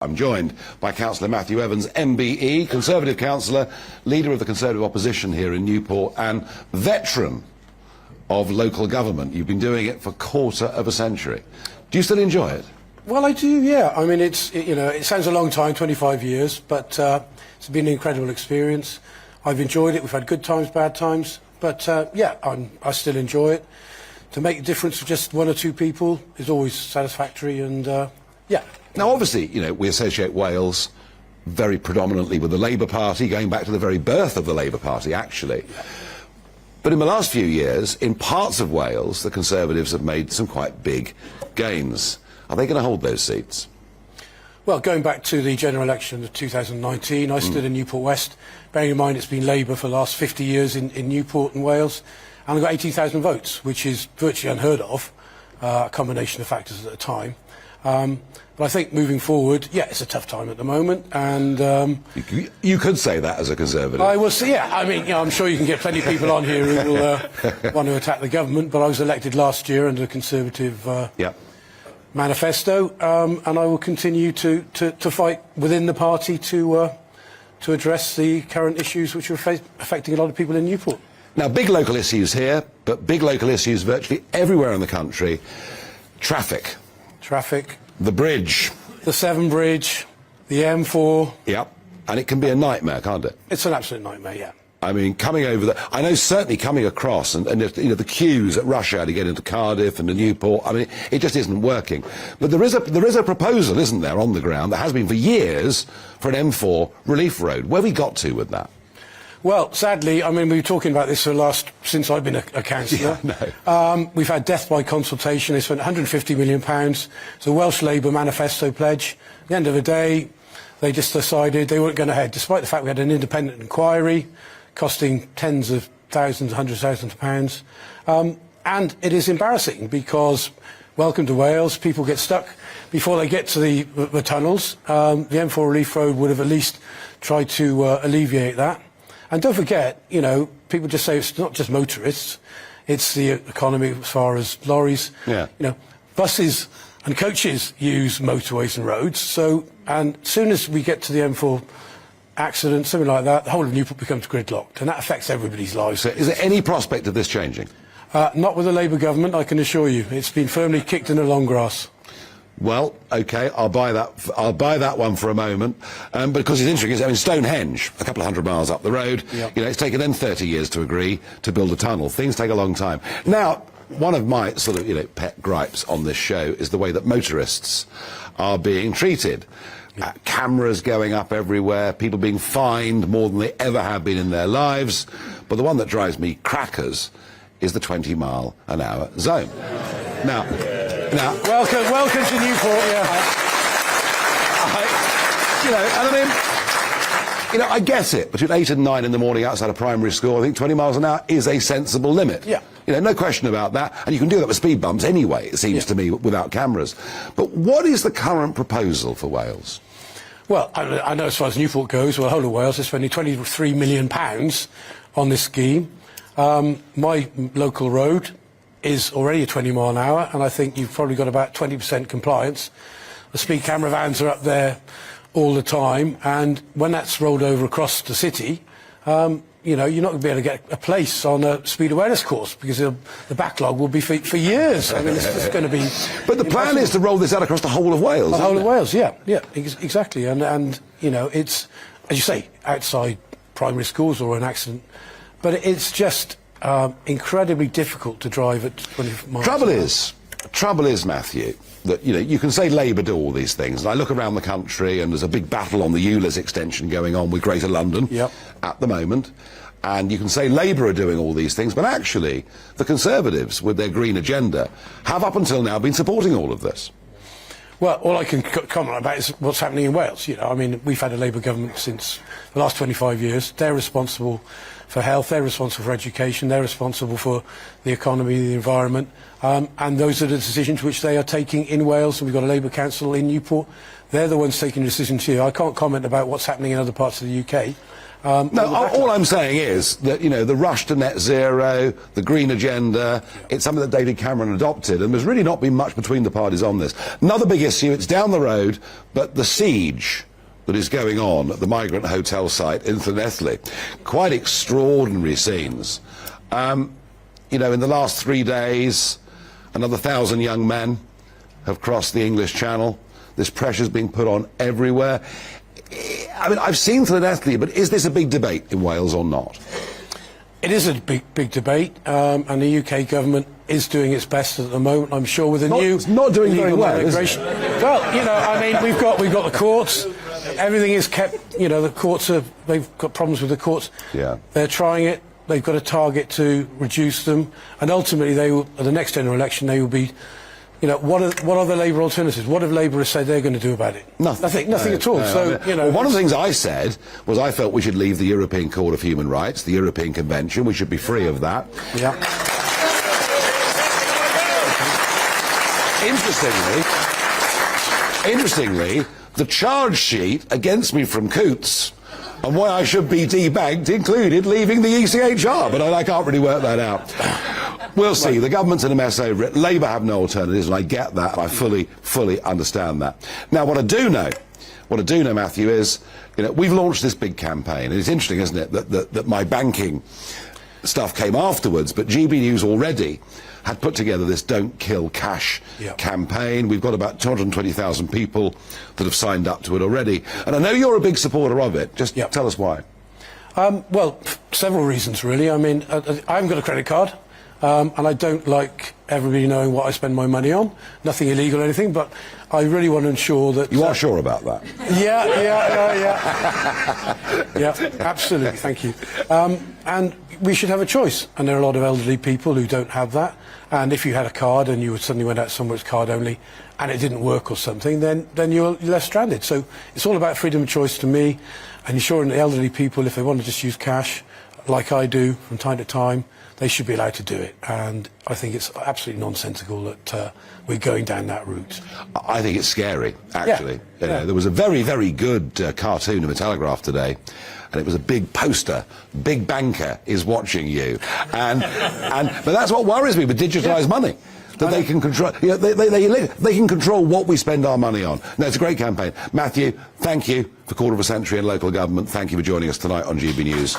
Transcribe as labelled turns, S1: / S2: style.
S1: I'm joined by Councillor Matthew Evans, MBE, Conservative Councillor, Leader of the Conservative Opposition here in Newport and veteran of local government. You've been doing it for a quarter of a century. Do you still enjoy it?
S2: Well, I do, yeah. I mean, it sounds a long time, 25 years, but it's been an incredible experience. I've enjoyed it. We've had good times, bad times, but yeah, I still enjoy it. To make a difference to just one or two people is always satisfactory, and yeah.
S1: Now, obviously, we associate Wales very predominantly with the Labour Party, going back to the very birth of the Labour Party, actually. Yeah. But in the last few years, in parts of Wales, the Conservatives have made some quite big gains. Are they going to hold those seats?
S2: Well, going back to the general election of 2019, I stood in Newport West, bearing in mind it's been Labour for the last 50 years in Newport and Wales, and I got 18,000 votes, which is virtually unheard of, a combination of factors at the time. But I think moving forward, yeah, it's a tough time at the moment, and
S1: you could say that as a Conservative.
S2: I will see. Yeah, I mean, I'm sure you can get plenty of people on here who will want to attack the government. But I was elected last year under the Conservative manifesto, and I will continue to fight within the party to address the current issues which are affecting a lot of people in Newport.
S1: Now, big local issues here, but big local issues virtually everywhere in the country. Traffic. The bridge.
S2: The Severn Bridge, the M4.
S1: Yep. And it can be a nightmare, can't it?
S2: It's an absolute nightmare, yeah.
S1: I mean, coming over there, I know certainly coming across, and the queues at rush hour to get into Cardiff and to Newport, I mean, it just isn't working. But there is a proposal, isn't there, on the ground, that has been for years, for an M4 relief road. Where have we got to with that?
S2: Well, sadly, I mean, we've been talking about this since I've been a councillor.
S1: Yeah, no.
S2: We've had death by consultation. They spent £150 million. It's a Welsh Labour manifesto pledge. At the end of the day, they just decided they weren't going ahead, despite the fact we had an independent inquiry costing tens of thousands, hundreds of thousands of pounds. And it is embarrassing because, welcome to Wales, people get stuck before they get to the tunnels. The M4 relief road would have at least tried to alleviate that. And don't forget, people just say it's not just motorists, it's the economy as far as lorries.
S1: Yeah.
S2: Buses and coaches use motorways and roads. And as soon as we get to the M4 accident, something like that, the whole of Newport becomes gridlocked, and that affects everybody's lives.
S1: So is there any prospect of this changing?
S2: Not with the Labour government, I can assure you. It's been firmly kicked in the long grass.
S1: Well, OK, I'll buy that one for a moment, because it's interesting. I mean, Stonehenge, a couple of 100 miles up the road,
S2: yep.
S1: It's taken them 30 years to agree to build a tunnel. Things take a long time. Now, one of my sort of, pet gripes on this show is the way that motorists are being treated. Yep. Cameras going up everywhere, people being fined more than they ever have been in their lives. But the one that drives me crackers is the 20-mile-an-hour zone. Now,
S2: welcome to Newport, yeah.
S1: I get it. Between 8 and 9 in the morning outside a primary school, I think 20 miles an hour is a sensible limit.
S2: Yeah.
S1: No question about that. And you can do that with speed bumps anyway, it seems to me, without cameras. But what is the current proposal for Wales?
S2: Well, I know as far as Newport goes, well, the whole of Wales is spending £23 million on this scheme. My local road is already a 20 mile an hour, and I think you've probably got about 20% compliance. The speed camera vans are up there all the time, and when that's rolled over across the city, you're not going to be able to get a place on a speed awareness course because the backlog will be for years. I mean, it's going to be.
S1: But the plan is to roll this out across the whole of Wales.
S2: The whole of Wales, yeah, exactly, and it's, as you say, outside primary schools or an accident, but it's just incredibly difficult to drive at 20 miles.
S1: Trouble is, Matthew, that you can say Labour do all these things, and I look around the country and there's a big battle on the ULEZ extension going on with Greater London at the moment, and you can say Labour are doing all these things, but actually the Conservatives with their green agenda have up until now been supporting all of this.
S2: Well, all I can comment about is what's happening in Wales. I mean, we've had a Labour government since the last 25 years. They're responsible for health, they're responsible for education, they're responsible for the economy, the environment, and those are the decisions which they are taking in Wales, and we've got a Labour council in Newport. They're the ones taking decisions here. I can't comment about what's happening in other parts of the UK,
S1: No, all I'm saying is that, you know, the rush to net zero, the green agenda, it's something that David Cameron adopted, and there's really not been much between the parties on this. Another big issue, it's down the road, but the siege that is going on at the Migrant hotel site in Llanelli. Quite extraordinary scenes. You know, in the last 3 days, another 1,000 young men have crossed the English Channel. This pressure's being put on everywhere. I mean, I've seen Llanelli, but is this a big debate in Wales or not?
S2: It is a big debate, and the UK government is doing its best at the moment. I'm sure with the new
S1: it's not doing very well, is it?
S2: Well, you know, I mean, we've got the courts. Everything is kept. You know, the courts they've got problems with the courts.
S1: Yeah.
S2: They're trying it. They've got a target to reduce them, and ultimately, they will, at the next general election, they will be. You know, what are the Labour alternatives? What have Labour said they're going to do about it?
S1: Nothing
S2: at all.
S1: No,
S2: So,
S1: I mean,
S2: you know,
S1: well, one of the things I said was I felt we should leave the European Court of Human Rights, the European Convention. We should be free of that.
S2: Yeah.
S1: Interestingly, the charge sheet against me from Coots and why I should be debanked included leaving the ECHR, but I can't really work that out. We'll see. The government's in a mess over it. Labour have no alternatives, and I get that. I fully understand that. Now, what I do know, Matthew, is, you know, we've launched this big campaign, and it's interesting, isn't it, that my banking stuff came afterwards, but GBNews already had put together this Don't Kill Cash campaign. We've got about 220,000 people that have signed up to it already, and I know you're a big supporter of it. Just tell us why.
S2: Well, several reasons, really. I mean, I haven't got a credit card. And I don't like everybody knowing what I spend my money on. Nothing illegal or anything, but I really want to ensure that...
S1: You are sure about that?
S2: Yeah, absolutely, thank you. And we should have a choice, and there are a lot of elderly people who don't have that, and if you had a card and you suddenly went out somewhere it's card only, and it didn't work or something, then you're left stranded. So it's all about freedom of choice to me, and ensuring that elderly people, if they want to just use cash, like I do from time to time, they should be allowed to do it, and I think it's absolutely nonsensical that we're going down that route.
S1: I think it's scary, actually. There was a very, very good cartoon in the Telegraph today, and it was a big poster. Big banker is watching you, but that's what worries me with digitised money. That they can control, you know, they can control what we spend our money on. No, it's a great campaign. Matthew, thank you for quarter of a century in local government. Thank you for joining us tonight on GB News.